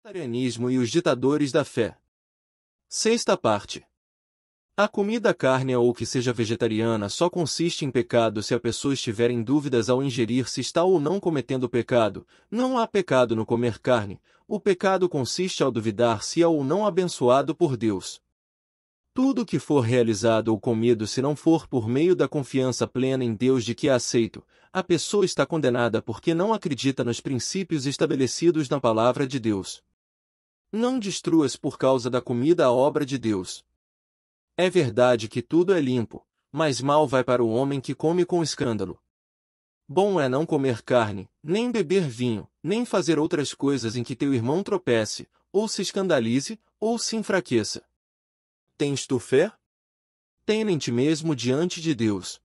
Vegetarianismo e os ditadores da fé. Sexta parte. A comida carne ou que seja vegetariana só consiste em pecado se a pessoa estiver em dúvidas ao ingerir se está ou não cometendo pecado. Não há pecado no comer carne, o pecado consiste ao duvidar se é ou não abençoado por Deus. Tudo que for realizado ou comido se não for por meio da confiança plena em Deus de que é aceito, a pessoa está condenada porque não acredita nos princípios estabelecidos na palavra de Deus. Não destruas por causa da comida a obra de Deus. É verdade que tudo é limpo, mas mal vai para o homem que come com escândalo. Bom é não comer carne, nem beber vinho, nem fazer outras coisas em que teu irmão tropece, ou se escandalize, ou se enfraqueça. Tens tu fé? Tem-na em ti mesmo diante de Deus.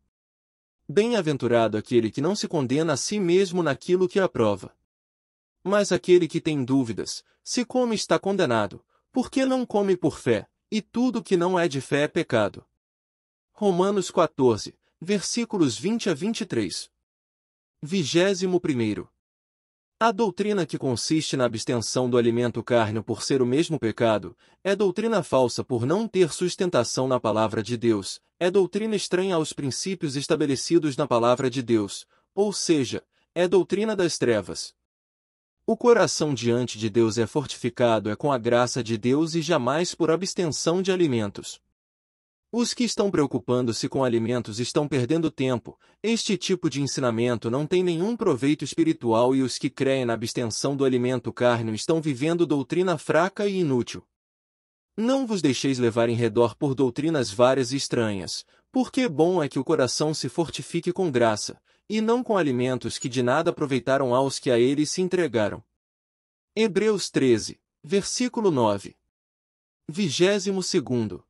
Bem-aventurado aquele que não se condena a si mesmo naquilo que aprova. Mas aquele que tem dúvidas, se come está condenado, porque não come por fé, e tudo que não é de fé é pecado. Romanos 14, versículos 20 a 23. 21º. A doutrina que consiste na abstenção do alimento carne por ser o mesmo pecado, é doutrina falsa por não ter sustentação na palavra de Deus, é doutrina estranha aos princípios estabelecidos na palavra de Deus, ou seja, é doutrina das trevas. O coração diante de Deus é fortificado com a graça de Deus e jamais por abstenção de alimentos. Os que estão preocupando-se com alimentos estão perdendo tempo, este tipo de ensinamento não tem nenhum proveito espiritual e os que creem na abstenção do alimento carne estão vivendo doutrina fraca e inútil. Não vos deixeis levar em redor por doutrinas várias e estranhas, porque bom é que o coração se fortifique com graça, e não com alimentos que de nada aproveitaram aos que a eles se entregaram. Hebreus 13, versículo 9. 22º.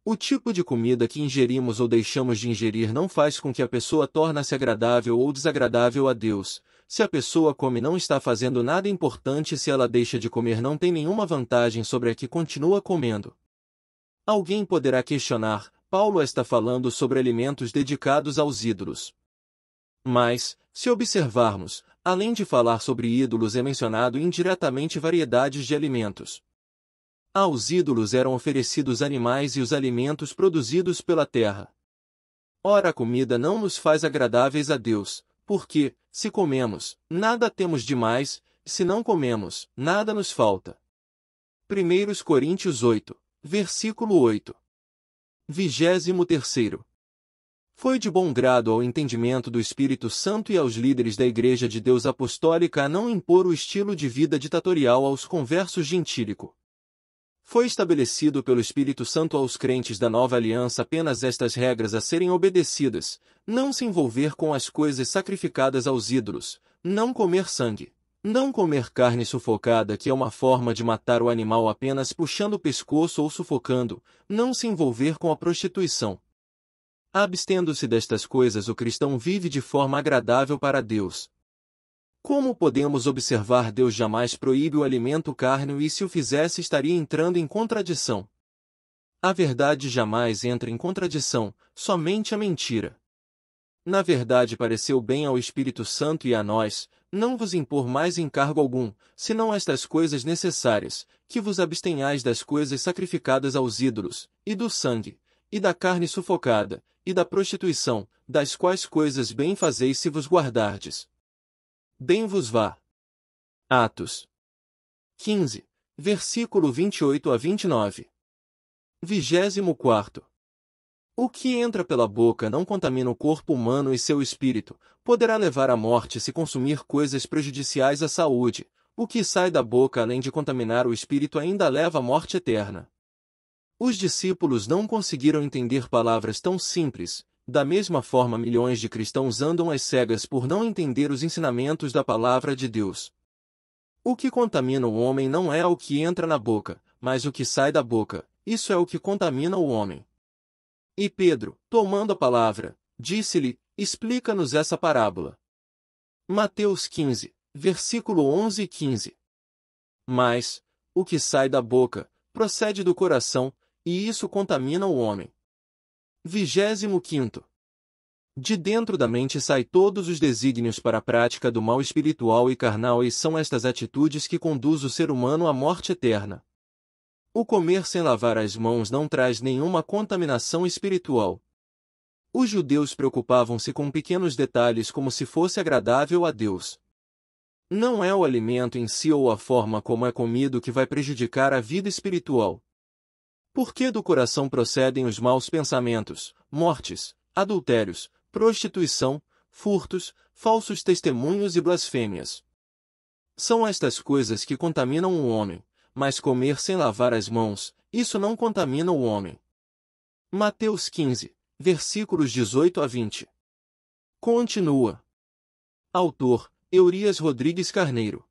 O tipo de comida que ingerimos ou deixamos de ingerir não faz com que a pessoa torne-se agradável ou desagradável a Deus. Se a pessoa come não está fazendo nada importante e se ela deixa de comer não tem nenhuma vantagem sobre a que continua comendo. Alguém poderá questionar, Paulo está falando sobre alimentos dedicados aos ídolos. Mas, se observarmos, além de falar sobre ídolos é mencionado indiretamente variedades de alimentos. Aos ídolos eram oferecidos animais e os alimentos produzidos pela terra. Ora, a comida não nos faz agradáveis a Deus, porque, se comemos, nada temos de mais, se não comemos, nada nos falta. 1 Coríntios 8, versículo 8. 23º. Foi de bom grado ao entendimento do Espírito Santo e aos líderes da Igreja de Deus Apostólica a não impor o estilo de vida ditatorial aos conversos gentílico. Foi estabelecido pelo Espírito Santo aos crentes da Nova Aliança apenas estas regras a serem obedecidas: não se envolver com as coisas sacrificadas aos ídolos, não comer sangue, não comer carne sufocada que é uma forma de matar o animal apenas puxando o pescoço ou sufocando, não se envolver com a prostituição. Abstendo-se destas coisas o cristão vive de forma agradável para Deus. Como podemos observar, Deus jamais proíbe o alimento carne e se o fizesse estaria entrando em contradição. A verdade jamais entra em contradição, somente a mentira. Na verdade pareceu bem ao Espírito Santo e a nós, não vos impor mais encargo algum, senão estas coisas necessárias, que vos abstenhais das coisas sacrificadas aos ídolos, e do sangue, e da carne sufocada, e da prostituição, das quais coisas bem fazeis se vos guardardes. Bem vos vá. Atos 15, versículo 28 a 29. 24º. O que entra pela boca não contamina o corpo humano e seu espírito, poderá levar à morte se consumir coisas prejudiciais à saúde. O que sai da boca além de contaminar o espírito ainda leva à morte eterna. Os discípulos não conseguiram entender palavras tão simples. Da mesma forma, milhões de cristãos andam às cegas por não entender os ensinamentos da palavra de Deus. O que contamina o homem não é o que entra na boca, mas o que sai da boca, isso é o que contamina o homem. E Pedro, tomando a palavra, disse-lhe, explica-nos essa parábola. Mateus 15, versículo 11 e 15. Mas, o que sai da boca, procede do coração, e isso contamina o homem. 25º. De dentro da mente sai todos os desígnios para a prática do mal espiritual e carnal, e são estas atitudes que conduzem o ser humano à morte eterna. O comer sem lavar as mãos não traz nenhuma contaminação espiritual. Os judeus preocupavam-se com pequenos detalhes como se fosse agradável a Deus. Não é o alimento em si ou a forma como é comido que vai prejudicar a vida espiritual. Porque do coração procedem os maus pensamentos, mortes, adultérios, prostituição, furtos, falsos testemunhos e blasfêmias. São estas coisas que contaminam o homem, mas comer sem lavar as mãos, isso não contamina o homem. Mateus 15, versículos 18 a 20. Continua. Autor: Eurias Rodrigues Carneiro.